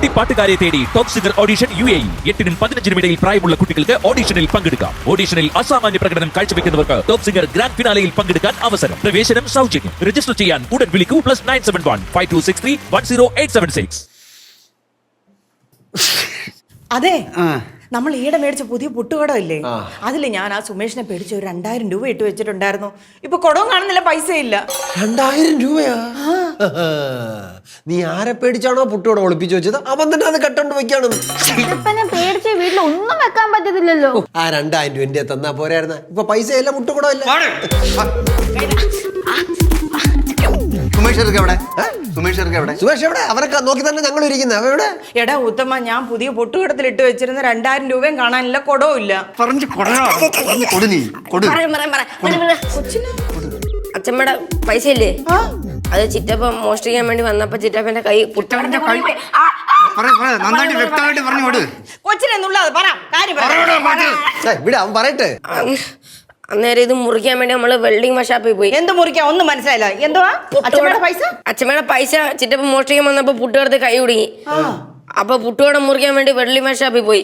കുട്ടിപ്പാട്ടുകാരെ തേടി top singer audition UAE 8-നും 15-നും ഇടയിൽ പ്രായമുള്ള കുട്ടികൾക്ക് ഓഡിഷനിൽ പങ്കെടുക്കാം. ഓഡിഷനിൽ അസാമാന്യ പ്രകടനം കാഴ്ചവെക്കുന്നവർക്ക് ടോപ്പ് സിംഗർ ഗ്രാൻഡ് ഫിനാലയിൽ പങ്കെടുക്കാൻ അവസരം. പ്രവേശനം സൗജന്യം. രജിസ്റ്റർ ചെയ്യാൻ ഉടൻ വിളിക്കൂ +971 5263 10876. അതെ, നമ്മൾ ഈടെ മേടിച്ച പുതിയ പുട്ടുകടം ഇല്ലേ, അതില് ഞാൻ ആ സുമേഷിനെ പേടിച്ച് ഒരു 2000 രൂപ ഇട്ട് വെച്ചിട്ടുണ്ടായിരുന്നു. ഇപ്പൊ കുടവും കാണുന്നില്ല, പൈസ ഇല്ല. 2000 രൂപയാ? നീ ആരെ പേടിച്ചാണോ പുട്ടുകട ഒളിപ്പിച്ചു വെച്ചത് അവൻ തന്നെ അത് കട്ടോണ്ട് വെക്കാണ്. പേടിച്ച വീട്ടിൽ ഒന്നും വെക്കാൻ പറ്റത്തില്ലല്ലോ. ആ 2000 രൂപ എന്റെ തന്നാ പോരായിരുന്ന? ഇപ്പൊ പൈസ ഇല്ല, പുട്ടുകട ഇല്ല. സുമേഷ് എവിടെ? അവരൊക്കെ നോക്കി തന്നെ ഞങ്ങൾ ഇരിക്കുന്നത്. അവ എവിടെ? എടാ ഉത്തമ, ഞാൻ പുതിയ പൊട്ടുകടത്തിൽ ഇട്ട് വെച്ചിരുന്ന 2000 രൂപയും കാണാനില്ല, കുടവും ഇല്ല. അച്ഛമ്മയുടെ പൈസ ഇല്ലേ, അത് ചിറ്റപ്പ മോഷ്ടിക്കാൻ വേണ്ടി വന്നപ്പോ ചിറ്റപ്പന്റെ കൈ അവൻ പറയട്ടെ. അന്നേരം ഇത് മുറിക്കാൻ വേണ്ടി നമ്മള് വെൽഡിംഗ് വർക്ക്ഷോപ്പിൽ പോയി. എന്ത് മുറിക്കാൻ? ഒന്നും മനസ്സിലായില്ല. എന്തുവാ അച്ഛമ്മയുടെ പൈസ ചിറ്റപ്പ മോഷ്ടിക്കാൻ വന്നപ്പോ പുട്ടുകടത്ത് കൈ കുടുങ്ങി. അപ്പൊ പുട്ടുകട മുറിക്കാൻ വേണ്ടി വെൽഡിംഗ് വർക്ക്ഷോപ്പിൽ പോയി.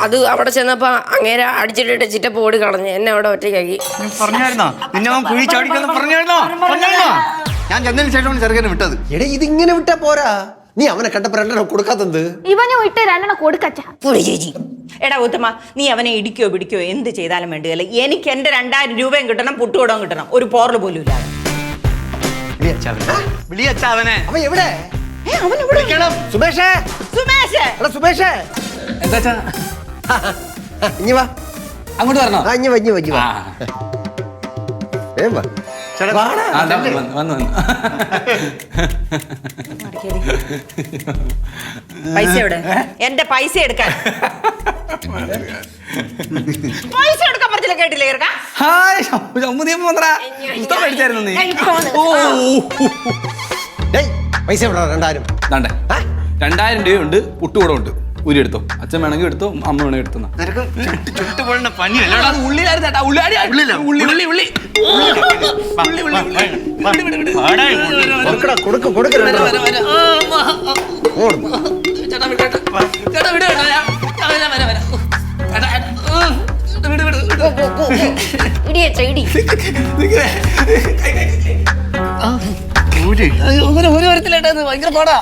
അത് അവിടെ ചെന്നപ്പോ അങ്ങേരെ അടിച്ചിട്ടിട്ട് ചിറ്റപ്പ ഓടി കളഞ്ഞു. എന്നെ അവിടെ ഒറ്റയ്ക്കാക്കി. ഞാൻ ചെന്നതിന് ശേഷമാണ് ചെറുക്കനെ വിട്ടത്. എടാ ഇതിങ്ങനെ വിട്ടാ പോരാ, നീ അവനെ കണ്ടപ്പോ 2 കൊടുക്കാത്തത്. ഇവനെ വിട്ട് 2 കൊടുക്കച്ച. എടാ ഉത്തമ, നീ അവനെ ഇടിക്കോ പിടിക്കോ എന്ത് ചെയ്താലും വേണ്ടിയല്ല, എനിക്ക് എന്റെ 2000 രൂപയും കിട്ടണം, പുട്ടുകൂടവും കിട്ടണം. ഒരു പോറൽ പോലും ഇല്ല. അവൻ എവിടെ? സുമേഷേ, സുമേഷ്, സുമേഷേ, ഇനി വാ. അങ്ങോട്ട് വരണോ? ഇനി വാ. പൈസ എവിടെ? എന്റെ പൈസ എടുക്കാൻ. പൈസ എടുക്കാൻ പറഞ്ഞില്ല, കേട്ടില്ലേ? പൈസ 2000 രൂപയുണ്ട്, പുട്ടുകൂടെ ഉണ്ട്. ഉരി എടുത്തോ, അച്ഛൻ വേണമെങ്കിൽ എടുത്തോ, അമ്മ വേണമെങ്കിൽ എടുത്തോ. ഭയങ്കര പാടാ.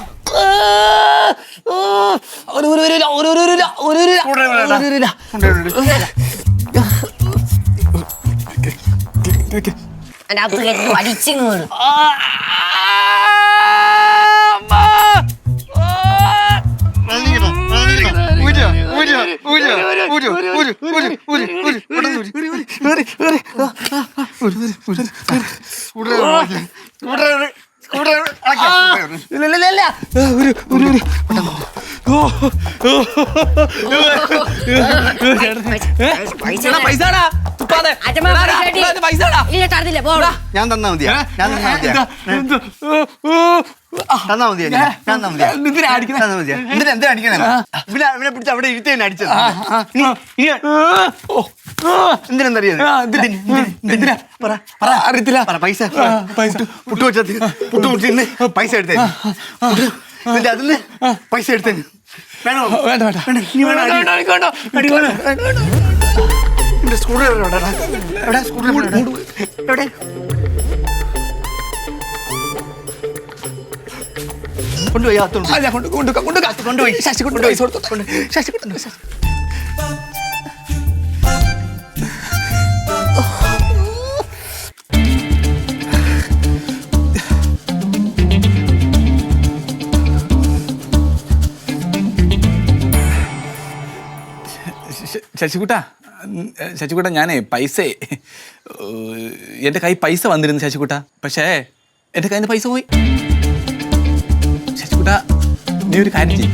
ഞാൻ തന്നാ മതിയാ? എന്തിനാ അടിക്കണേ? ഇവിടെ പിടിച്ച് അവിടെ ഇരുത്തി തന്നെ അടിച്ചത്. എന്തിനാ പൈസ പുട്ടു വെച്ചത്? പുട്ടു മുട്ടിന്ന് പൈസ എടുത്തേ. അതിന് പൈസ എടുത്തേ. വേണോ? സ്കൂൾ കൊണ്ടുപോയി ശശി കൊണ്ടുപോയി. ശശികുട്ട ഞാനേ പൈസ എൻ്റെ കയ്യിൽ പൈസ വന്നിരുന്നു ശശികുട്ട. പക്ഷേ എൻ്റെ കയ്യിൽ നിന്ന് പൈസ പോയി. ശശികുട്ട നീ ഒരു കാര്യം ചെയ്യും,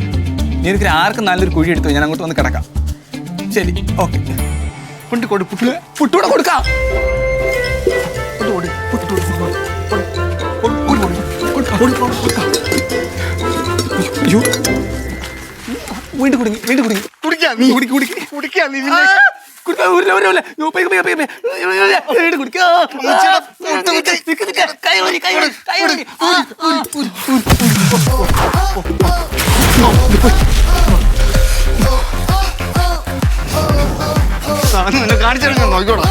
നീ എനിക്ക് ആർക്കും നല്ലൊരു കുഴി എടുത്തു, ഞാൻ അങ്ങോട്ട് വന്ന് കിടക്കാം. ശരി, ഓക്കെ. പുട്ടൂടെ കൊടുക്കാം. വീണ്ടും കുടുങ്ങി. കുടിക്കാ നീ കൈ നിന്നെ കാണിച്ചു നോക്കിക്കോടാ